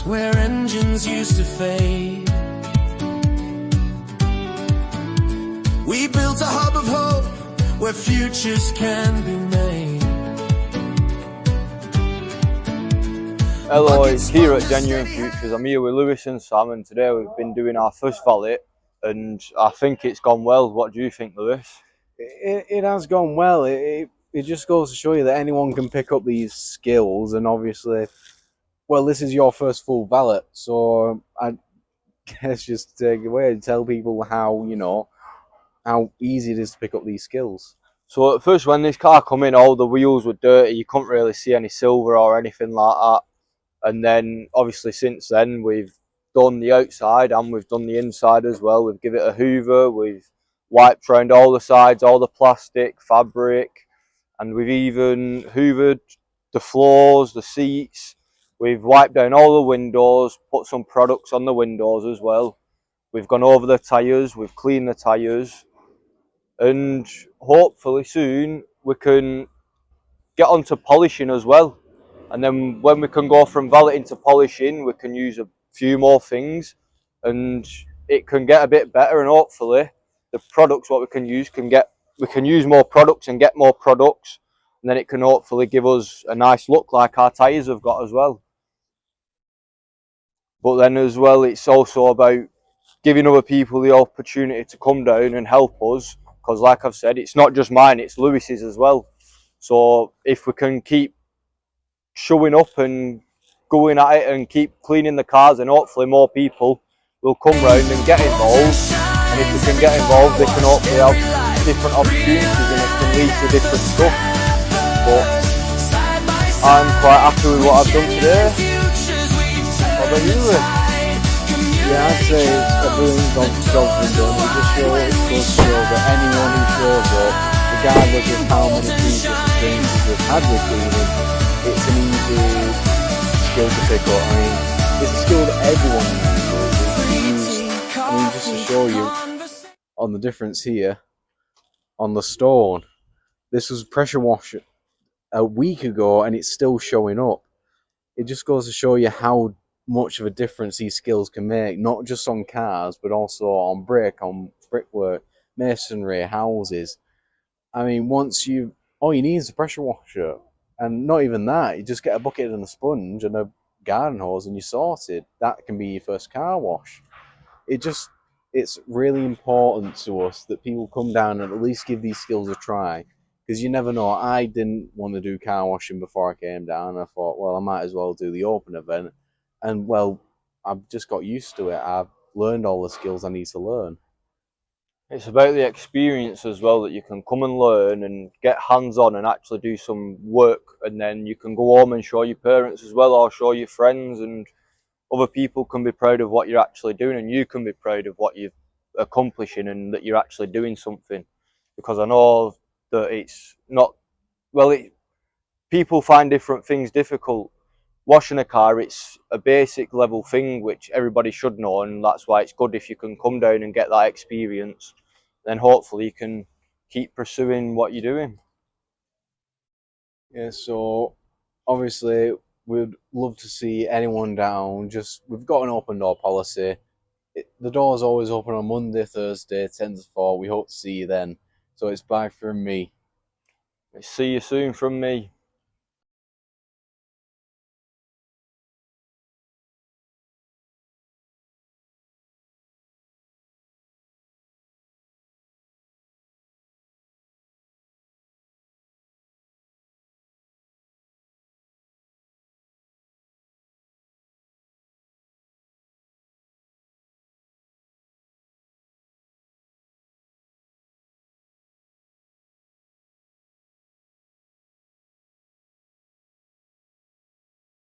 where engines used to fade. We built a hub of hope where futures can be made. Hello, it's Keir at Genuine Futures. I'm here with Lewis and Sam, and today we've been doing our first valet, and I think it's gone well. What do you think, Lewis? It has gone well. It just goes to show you that anyone can pick up these skills, and obviously, well, this is your first full valet, so I guess just take it away and tell people how easy it is to pick up these skills. So at first, when this car come in, all the wheels were dirty. You couldn't really see any silver or anything like that. And then, obviously, since then, we've done the outside and we've done the inside as well. We've given it a hoover, we've wiped around all the sides, all the plastic, fabric, and we've even hoovered the floors, the seats. We've wiped down all the windows, put some products on the windows as well. We've gone over the tyres, we've cleaned the tyres, and hopefully soon we can get onto polishing as well. And then when we can go from valeting to polishing, we can use a few more things and it can get a bit better, and hopefully the products what we can use more products and get more products, and then it can hopefully give us a nice look like our tyres have got as well. But then as well, it's also about giving other people the opportunity to come down and help us, because like I've said, it's not just mine, it's Lewis's as well. So if we can keep showing up and going at it and keep cleaning the cars, and hopefully more people will come round and get involved, and if we can get involved they can hopefully have different opportunities and it can lead to different stuff. But I'm quite happy with what I've done today. What about you, Lewis? Yeah, I'd say it's a brilliant job been done. It just shows that anyone who shows up, regardless of how many previous experiences they've had with cleaning, it's an easy skill to pick up. I mean, it's a skill that everyone uses. Just to show you on the difference here, on the stone, this was pressure washed a week ago and it's still showing up. It just goes to show you how much of a difference these skills can make, not just on cars, but also on brickwork, masonry, houses. I mean, all you need is a pressure washer. And not even that, you just get a bucket and a sponge and a garden hose and you're sorted. That can be your first car wash. It's really important to us that people come down and at least give these skills a try. Because you never know. I didn't want to do car washing before I came down. I thought, well, I might as well do the open event. And, well, I've just got used to it. I've learned all the skills I need to learn. It's about the experience as well, that you can come and learn and get hands-on and actually do some work, and then you can go home and show your parents as well, or show your friends, and other people can be proud of what you're actually doing, and you can be proud of what you're accomplishing and that you're actually doing something. Because I know that it's not, well, people find different things difficult. Washing a car, it's a basic level thing which everybody should know, and that's why it's good if you can come down and get that experience. Then hopefully you can keep pursuing what you're doing. Yeah, so obviously we'd love to see anyone down. We've got an open door policy. The door's always open on Monday, Thursday, 10 to 4. We hope to see you then. So it's bye from me. See you soon from me.